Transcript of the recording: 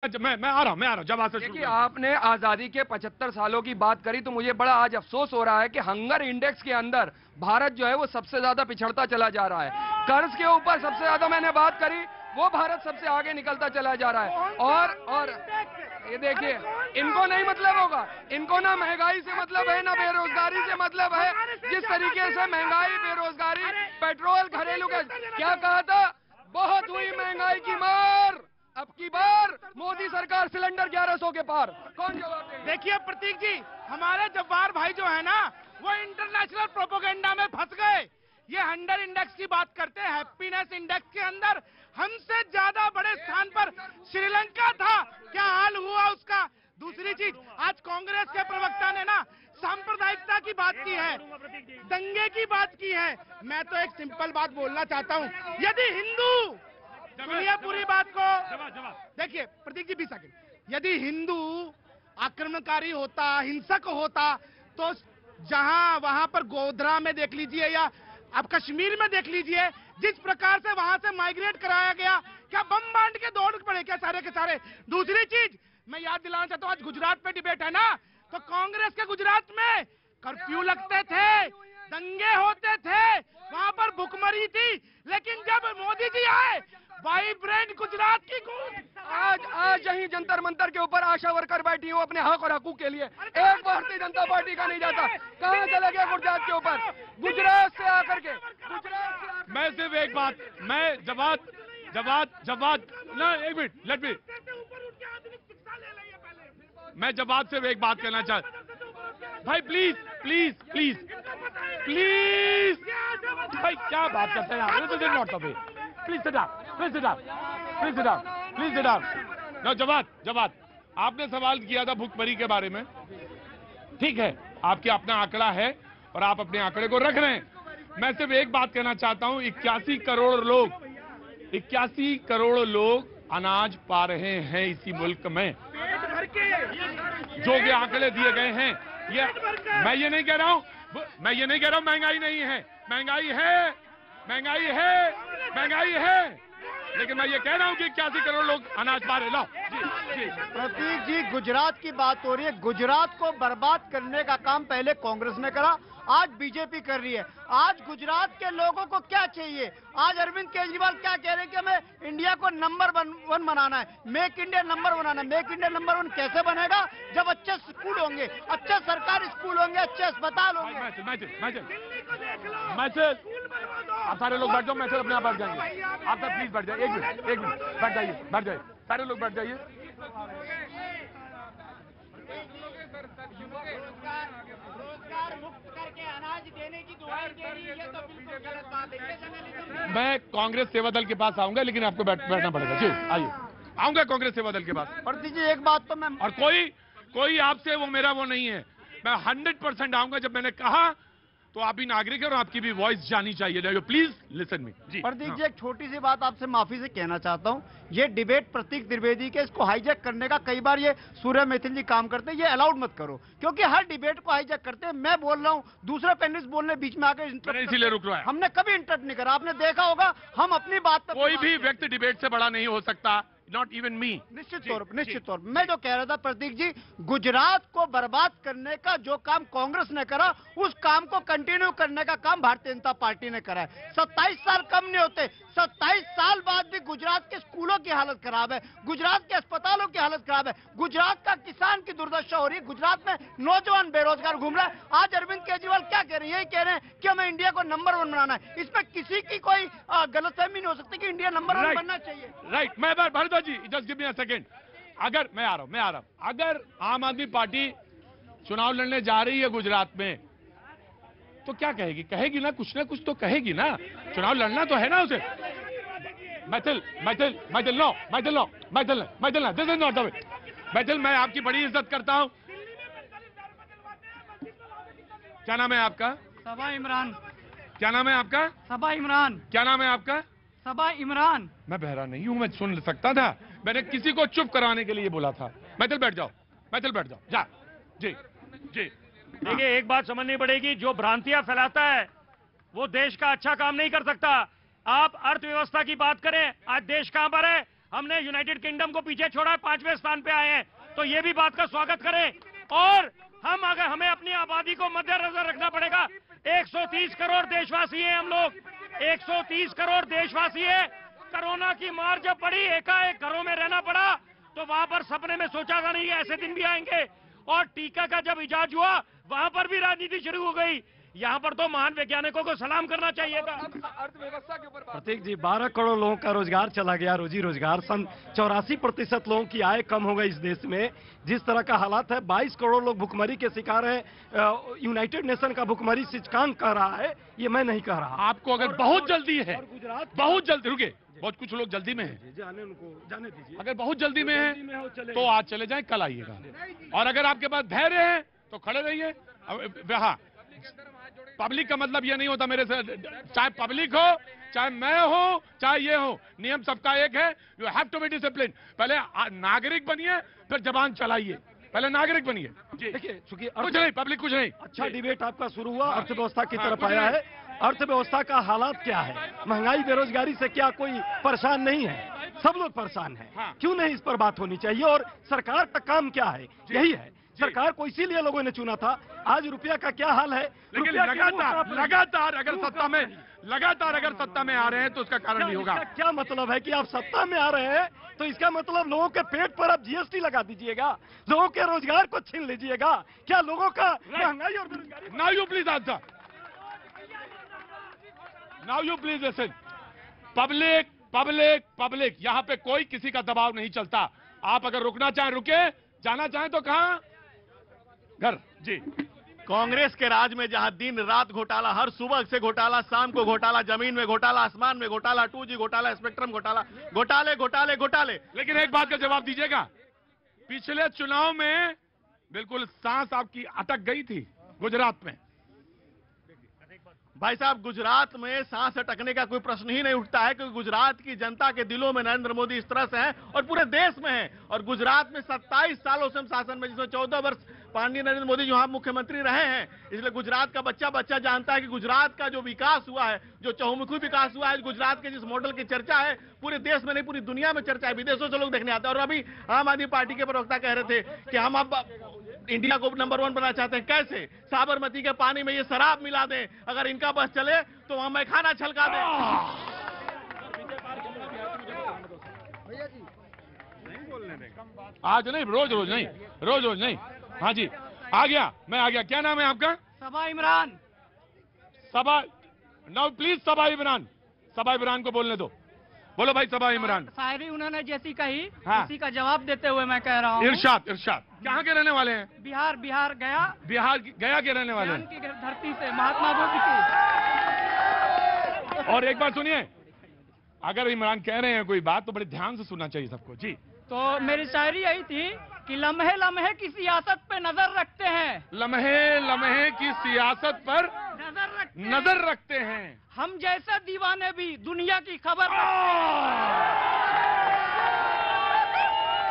मैं आ रहा हूँ जवाब से। देखिए, आपने आजादी के 75 सालों की बात करी तो मुझे बड़ा आज अफसोस हो रहा है कि हंगर इंडेक्स के अंदर भारत जो है वो सबसे ज्यादा पिछड़ता चला जा रहा है। कर्ज के ऊपर सबसे ज्यादा मैंने बात करी, वो भारत सबसे आगे निकलता चला जा रहा है। और ये देखिए, इनको नहीं मतलब होगा, इनको ना महंगाई से मतलब है ना बेरोजगारी से मतलब है। जिस तरीके से महंगाई, बेरोजगारी, पेट्रोल, घरेलू गैस, क्या कहा था, बहुत हुई महंगाई की मार, अब की बार मोदी सरकार सिलेंडर 1100 के पार। कौन जवाब देगा? देखिए प्रतीक जी, हमारे जब्बार भाई जो है ना, वो इंटरनेशनल प्रोपोगेंडा में फंस गए। ये हंगर इंडेक्स की बात करते हैं, हैप्पीनेस इंडेक्स के अंदर हमसे ज्यादा बड़े स्थान पर श्रीलंका था, क्या हाल हुआ उसका। दूसरी चीज, आज कांग्रेस के प्रवक्ता ने ना सांप्रदायिकता की बात की है, दंगे की बात की है। मैं तो एक सिंपल बात बोलना चाहता हूँ, यदि हिंदू, सुनिए पूरी बात को, देखिए प्रतीक जी 20 सेकंड, यदि हिंदू आक्रमणकारी होता, हिंसक होता, तो जहां वहां पर गोधरा में देख लीजिए या अब कश्मीर में देख लीजिए, जिस प्रकार से वहां से माइग्रेट कराया गया, क्या बम बांध के दौड़ पड़े क्या सारे के सारे। दूसरी चीज मैं याद दिलाना चाहता हूं, आज गुजरात में डिबेट है ना, तो कांग्रेस के गुजरात में कर्फ्यू लगते थे, दंगे होते थे, वहां पर भुखमरी थी, लेकिन जब मोदी जी आए, वाइब्रेंट गुजरात की गूंज। आज यही जंतर मंतर के ऊपर आशा वर्कर बैठी हूँ अपने हक और हकूक के लिए। एक भारतीय जनता पार्टी का नहीं जाता, कहाँ चला गया गुजरात के ऊपर, गुजरात से आकर के, मैं सिर्फ एक बात, मैं जवाब ना, एक मिनट, लेट मी, मैं जवाब सिर्फ एक बात कहना चाहता भाई, प्लीज प्लीज प्लीज प्लीज भाई, क्या बात करते हैं आप, this is not the way, please sit down, please sit down, please sit down, please sit down. No, जवाब आपने सवाल किया था भुखमरी के बारे में, ठीक है, आपके अपना आंकड़ा है और आप अपने आंकड़े को रख रहे हैं। मैं सिर्फ एक बात कहना चाहता हूं, 81 करोड़ लोग अनाज पा रहे हैं इसी मुल्क में, जो भी आंकड़े दिए गए हैं। ये मैं ये नहीं कह रहा हूं महंगाई नहीं है, महंगाई है, लेकिन मैं ये कह रहा हूं कि 81 करोड़ लोग अनाज पा रहे। लो जी। प्रतीक जी, गुजरात की बात हो रही है, गुजरात को बर्बाद करने का काम पहले कांग्रेस ने करा, आज बीजेपी कर रही है। आज गुजरात के लोगों को क्या चाहिए, आज अरविंद केजरीवाल क्या कह रहे हैं कि हमें इंडिया को नंबर 1 बनाना है, मेक इंडिया नंबर 1 बनाना है। मेक इंडिया नंबर 1 कैसे बनेगा, जब अच्छे स्कूल होंगे, अच्छे सरकारी स्कूल होंगे, अच्छे अस्पताल होंगे। आप सारे लोग बैठ जाओ, मैं अपने आप बैठ जाएंगे, आप सब प्लीज बैठ जाइए, एक मिनट बैठ जाइए, सारे लोग बैठ जाइए। रोजगार मुक्त करके अनाज देने की दुहाई दे रही है, ये तो बिल्कुल गलत बात है। मैं कांग्रेस सेवा दल के पास आऊंगा, लेकिन आपको बैठना पड़ेगा। जी आइए, आऊंगा कांग्रेस सेवा दल के पास। प्रतीक जी एक बात तो मैं, और कोई आपसे मेरा वो नहीं है, मैं 100% आऊंगा। जब मैंने कहा तो आप भी नागरिक है और आपकी भी वॉइस जानी चाहिए, प्लीज लिसन मी। जी प्रतीक जी एक छोटी सी बात आपसे माफी से कहना चाहता हूं, ये डिबेट प्रतीक त्रिवेदी के, इसको हाईजैक करने का कई बार ये सूर्य मैथिल जी काम करते हैं, ये अलाउड मत करो, क्योंकि हर डिबेट को हाईजैक करते हैं। मैं बोल रहा हूं, दूसरे पैनलिस्ट बोलने बीच में आकर इसीलिए रुक रहा है। हमने कभी इंटरप्ट नहीं करा, आपने देखा होगा, हम अपनी बात पर कोई भी व्यक्ति डिबेट से बड़ा नहीं हो सकता, नॉट इवन मी। निश्चित तौर पर मैं जो कह रहा था प्रतीक जी, गुजरात को बर्बाद करने का जो काम कांग्रेस ने करा, उस काम को कंटिन्यू करने का काम भारतीय जनता पार्टी ने करा है। 27 साल कम नहीं होते, 27 साल बाद भी गुजरात के स्कूलों की हालत खराब है, गुजरात के अस्पतालों की हालत खराब है, गुजरात का किसान की दुर्दशा हो रही है, गुजरात में नौजवान बेरोजगार घूम रहा है। आज अरविंद केजरीवाल क्या कह रहे हैं, यही कह रहे हैं कि हमें इंडिया को नंबर 1 बनाना है। इसमें किसी की कोई गलतफहमी नहीं हो सकती कि इंडिया नंबर 1 बनना चाहिए। राइट, मैं Bhardwaj ji, just give me a second. अगर मैं आ रहा हूं, अगर आम आदमी पार्टी चुनाव लड़ने जा रही है गुजरात में, तो क्या कहेगी ना कुछ तो कहेगी ना, चुनाव लड़ना तो है ना उसे। Maithil, this is not the वे। मैथिल, मैं आपकी बड़ी इज्जत करता हूं। क्या नाम है आपका? सबा इमरान। क्या नाम है आपका? सबा इमरान। क्या नाम है आपका? सबा इमरान। मैं बहरा नहीं हूं, मैं सुन सकता था, मैंने किसी को चुप कराने के लिए बोला था। मैथिल बैठ जाओ, जा। जी। देखिए, एक बात समझनी पड़ेगी, जो भ्रांतियां फैलाता है वो देश का अच्छा काम नहीं कर सकता। आप अर्थव्यवस्था की बात करें, आज देश कहां पर है? हमने यूनाइटेड किंगडम को पीछे छोड़ा है, 5वें स्थान पे आए हैं, तो ये भी बात का स्वागत करें। और हमें अपनी आबादी को मद्देनजर रखना पड़ेगा। 130 करोड़ देशवासी हैं हम लोग, 130 करोड़ देशवासी है। कोरोना की मार जब पड़ी, एकाएक घरों में रहना पड़ा, तो वहां पर सपने में सोचा था नहीं ऐसे दिन भी आएंगे। और टीका का जब इजाज हुआ, वहां पर भी राजनीति शुरू हो गई। यहाँ पर तो महान वैज्ञानिकों को सलाम करना चाहिए था। अर्थव्यवस्था के ऊपर प्रतीक जी, 12 करोड़ लोगों का रोजगार चला गया, रोजी रोजगार। 84% लोगों की आय कम हो गई इस देश में। जिस तरह का हालात है, 22 करोड़ लोग भुखमरी के शिकार हैं। यूनाइटेड नेशन का भुखमरी सूचकांक कह रहा है, ये मैं नहीं कह रहा। आपको अगर बहुत जल्दी है, गुजरात बहुत जल्दी, रुके, बहुत कुछ लोग जल्दी में हैं। जाने दीजिए। अगर बहुत जल्दी में है तो आज चले जाएं, कल आइएगा। और अगर आपके पास धैर्य है तो खड़े रहिए। हाँ, पब्लिक का मतलब ये नहीं होता मेरे से, चाहे पब्लिक हो, चाहे मैं हो, चाहे ये हो, नियम सबका एक है। You have to be discipline. पहले नागरिक बनिए, फिर जबान चलाइए। पहले नागरिक बनिए। देखिए, चूंकि कुछ नहीं, पब्लिक कुछ नहीं। अच्छा डिबेट आपका शुरू हुआ, अर्थव्यवस्था की तरफ आया है। अर्थव्यवस्था का हालात क्या है? महंगाई, बेरोजगारी से क्या कोई परेशान नहीं है? सब लोग परेशान हैं। क्यों नहीं इस पर बात होनी चाहिए? और सरकार का काम क्या है? यही है, सरकार को इसीलिए लोगों ने चुना था। आज रुपया का क्या हाल है? लेकिन लगातार अगर सत्ता में आ रहे हैं तो उसका कारण भी होगा। क्या मतलब है कि आप सत्ता में आ रहे हैं तो इसका मतलब लोगों के पेट पर आप जीएसटी लगा दीजिएगा, लोगों के रोजगार को छीन लीजिएगा? क्या लोगों का महंगाई और बेरोजगारी? Now you please answer, now you please listen. Public यहाँ पे कोई किसी का दबाव नहीं चलता। आप अगर रुकना चाहें रुके, जाना चाहें तो कहां? घर। जी, कांग्रेस के राज में जहां दिन रात घोटाला, हर सुबह से घोटाला, शाम को घोटाला, जमीन में घोटाला, आसमान में घोटाला, 2G घोटाला, स्पेक्ट्रम घोटाला, घोटाले। लेकिन एक बात का जवाब दीजिएगा, पिछले चुनाव में बिल्कुल सांस आपकी अटक गई थी गुजरात में। भाई साहब, गुजरात में सांस अटकने का कोई प्रश्न ही नहीं उठता है, क्योंकि गुजरात की जनता के दिलों में नरेंद्र मोदी इस तरह से हैं और पूरे देश में हैं। और गुजरात में 27 सालों से हम शासन में, जिसमें 14 वर्ष माननीय नरेंद्र मोदी जो वहां मुख्यमंत्री रहे हैं। इसलिए गुजरात का बच्चा जानता है कि गुजरात का जो विकास हुआ है, जो चहुमुखी विकास हुआ है, गुजरात के जिस मॉडल की चर्चा है, पूरे देश में नहीं पूरी दुनिया में चर्चा है, विदेशों से लोग देखने आते हैं। और अभी आम आदमी पार्टी के प्रवक्ता कह रहे थे कि हम अब इंडिया को नंबर 1 बनाना चाहते हैं। कैसे? साबरमती के पानी में ये शराब मिला दें, अगर इनका बस चले तो वहां मैखाना छलका दें। आज नहीं, रोज नहीं। हाँ जी, आ गया। क्या नाम है आपका? सबा इमरान। नाउ प्लीज सबा इमरान को बोलने दो। बोलो भाई, सबा इमरान। शायरी उन्होंने जैसी कही, हाँ। उसी का जवाब देते हुए मैं कह रहा हूँ। इरशाद। कहाँ के रहने वाले हैं? बिहार गया के रहने वाले हैं। की धरती से, महात्मा बुद्ध की। और एक बात सुनिए, अगर इमरान कह रहे हैं कोई बात तो बड़े ध्यान से सुनना चाहिए सबको। जी, तो मेरी शायरी यही थी कि लम्हे लम्हे की सियासत पे नजर रखते हैं, लम्हे की सियासत पर नजर रखते हैं। हम जैसे दीवाने भी दुनिया की खबर रखते हैं।